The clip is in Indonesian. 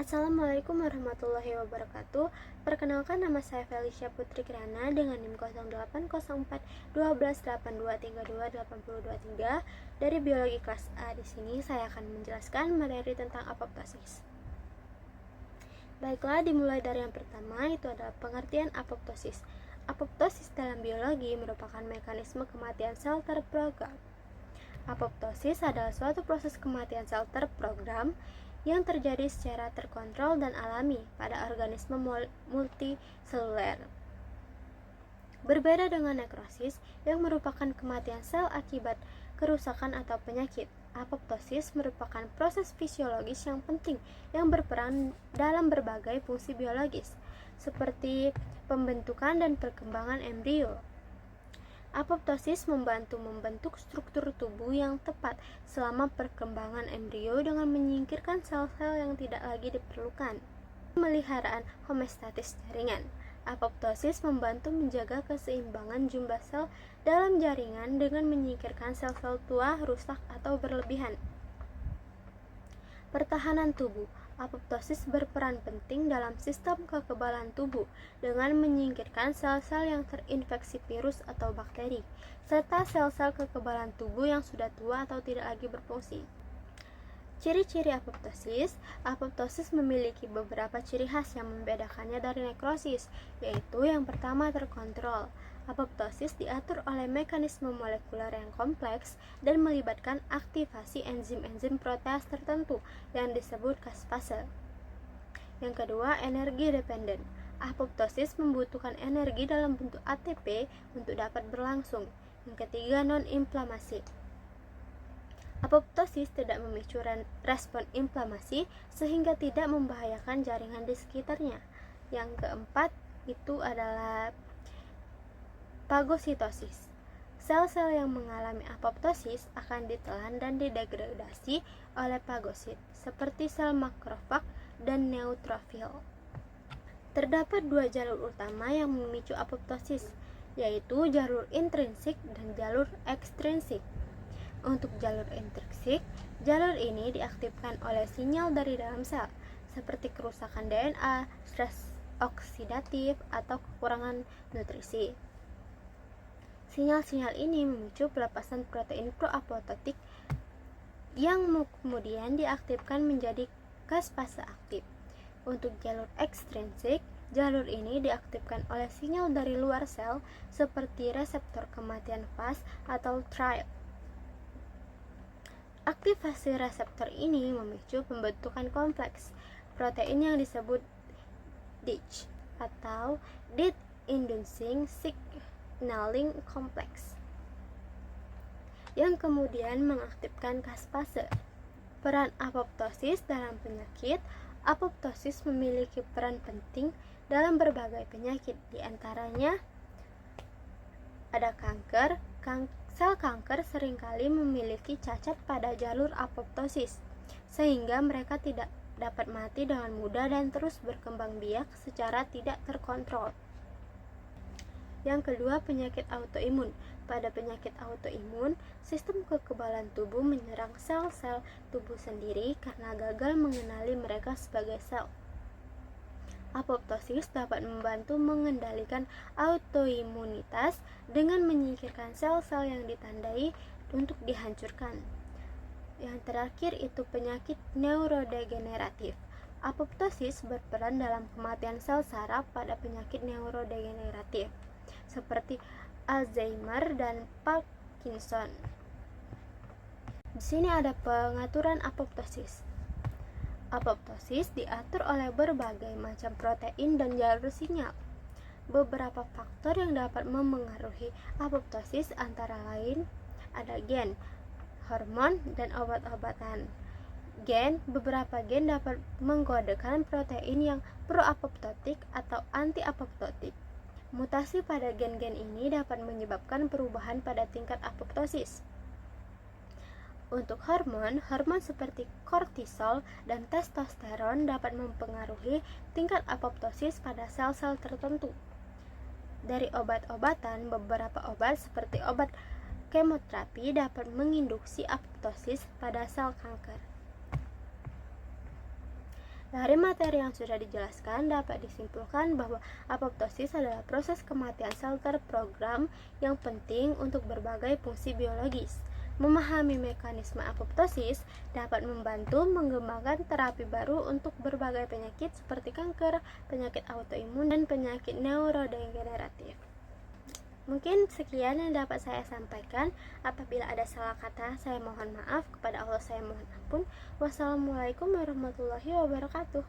Assalamualaikum warahmatullahi wabarakatuh. Perkenalkan, nama saya Felicia Putri Kirana dengan NIM 0804 128182328023 dari Biologi kelas A. Di sini saya akan menjelaskan materi tentang apoptosis. Baiklah, dimulai dari yang pertama, itu adalah pengertian apoptosis. Apoptosis dalam biologi merupakan mekanisme kematian sel terprogram. Apoptosis adalah suatu proses kematian sel terprogram yang terjadi secara terkontrol dan alami pada organisme multiseluler. Berbeda dengan nekrosis yang merupakan kematian sel akibat kerusakan atau penyakit, apoptosis merupakan proses fisiologis yang penting yang berperan dalam berbagai fungsi biologis, seperti pembentukan dan perkembangan embrio. Apoptosis membantu membentuk struktur tubuh yang tepat selama perkembangan embrio dengan menyingkirkan sel-sel yang tidak lagi diperlukan. Pemeliharaan homeostatis jaringan. Apoptosis membantu menjaga keseimbangan jumlah sel dalam jaringan dengan menyingkirkan sel-sel tua, rusak, atau berlebihan. Pertahanan tubuh. Apoptosis berperan penting dalam sistem kekebalan tubuh dengan menyingkirkan sel-sel yang terinfeksi virus atau bakteri, serta sel-sel kekebalan tubuh yang sudah tua atau tidak lagi berfungsi. Ciri-ciri apoptosis. Apoptosis memiliki beberapa ciri khas yang membedakannya dari nekrosis, yaitu yang pertama, terkontrol. Apoptosis diatur oleh mekanisme molekuler yang kompleks dan melibatkan aktivasi enzim-enzim proteas tertentu yang disebut caspase. Yang kedua, energi dependen. Apoptosis membutuhkan energi dalam bentuk ATP untuk dapat berlangsung. Yang ketiga, non-inflamasi. Apoptosis tidak memicu respon inflamasi sehingga tidak membahayakan jaringan di sekitarnya. Yang keempat, itu adalah fagositosis. Sel-sel yang mengalami apoptosis akan ditelan dan didegradasi oleh fagosit, seperti sel makrofag dan neutrofil. Terdapat dua jalur utama yang memicu apoptosis, yaitu jalur intrinsik dan jalur ekstrinsik. Untuk jalur intrinsik, jalur ini diaktifkan oleh sinyal dari dalam sel, seperti kerusakan DNA, stres oksidatif, atau kekurangan nutrisi. Sinyal-sinyal ini memicu pelepasan protein proapoptotik yang kemudian diaktifkan menjadi caspase aktif. Untuk jalur ekstrinsik, jalur ini diaktifkan oleh sinyal dari luar sel seperti reseptor kematian fas atau TRIL. Aktivasi reseptor ini memicu pembentukan kompleks protein yang disebut DIC atau Death Inducing Signaling Complex, yang kemudian mengaktifkan caspase. Peran apoptosis dalam penyakit. Apoptosis memiliki peran penting dalam berbagai penyakit, di antaranya ada kanker. Sel kanker seringkali memiliki cacat pada jalur apoptosis, sehingga mereka tidak dapat mati dengan mudah dan terus berkembang biak secara tidak terkontrol. Yang kedua, penyakit autoimun. Pada penyakit autoimun, sistem kekebalan tubuh menyerang sel-sel tubuh sendiri karena gagal mengenali mereka sebagai sel. Apoptosis dapat membantu mengendalikan autoimunitas dengan menyingkirkan sel-sel yang ditandai untuk dihancurkan. Yang terakhir itu penyakit neurodegeneratif. Apoptosis berperan dalam kematian sel saraf pada penyakit neurodegeneratif seperti Alzheimer dan Parkinson. Di sini ada pengaturan apoptosis. Apoptosis diatur oleh berbagai macam protein dan jalur sinyal. Beberapa faktor yang dapat memengaruhi apoptosis antara lain ada gen, hormon, dan obat-obatan. Beberapa gen dapat mengkodekan protein yang pro-apoptotik atau anti-apoptotik. Mutasi pada gen-gen ini dapat menyebabkan perubahan pada tingkat apoptosis. Untuk hormon seperti kortisol dan testosteron dapat mempengaruhi tingkat apoptosis pada sel-sel tertentu. Dari obat-obatan, beberapa obat seperti obat kemoterapi dapat menginduksi apoptosis pada sel kanker. Dari materi yang sudah dijelaskan, dapat disimpulkan bahwa apoptosis adalah proses kematian sel terprogram yang penting untuk berbagai fungsi biologis. Memahami mekanisme apoptosis dapat membantu mengembangkan terapi baru untuk berbagai penyakit seperti kanker, penyakit autoimun, dan penyakit neurodegeneratif. Mungkin sekian yang dapat saya sampaikan. Apabila ada salah kata, saya mohon maaf. Kepada Allah saya mohon ampun. Wassalamualaikum warahmatullahi wabarakatuh.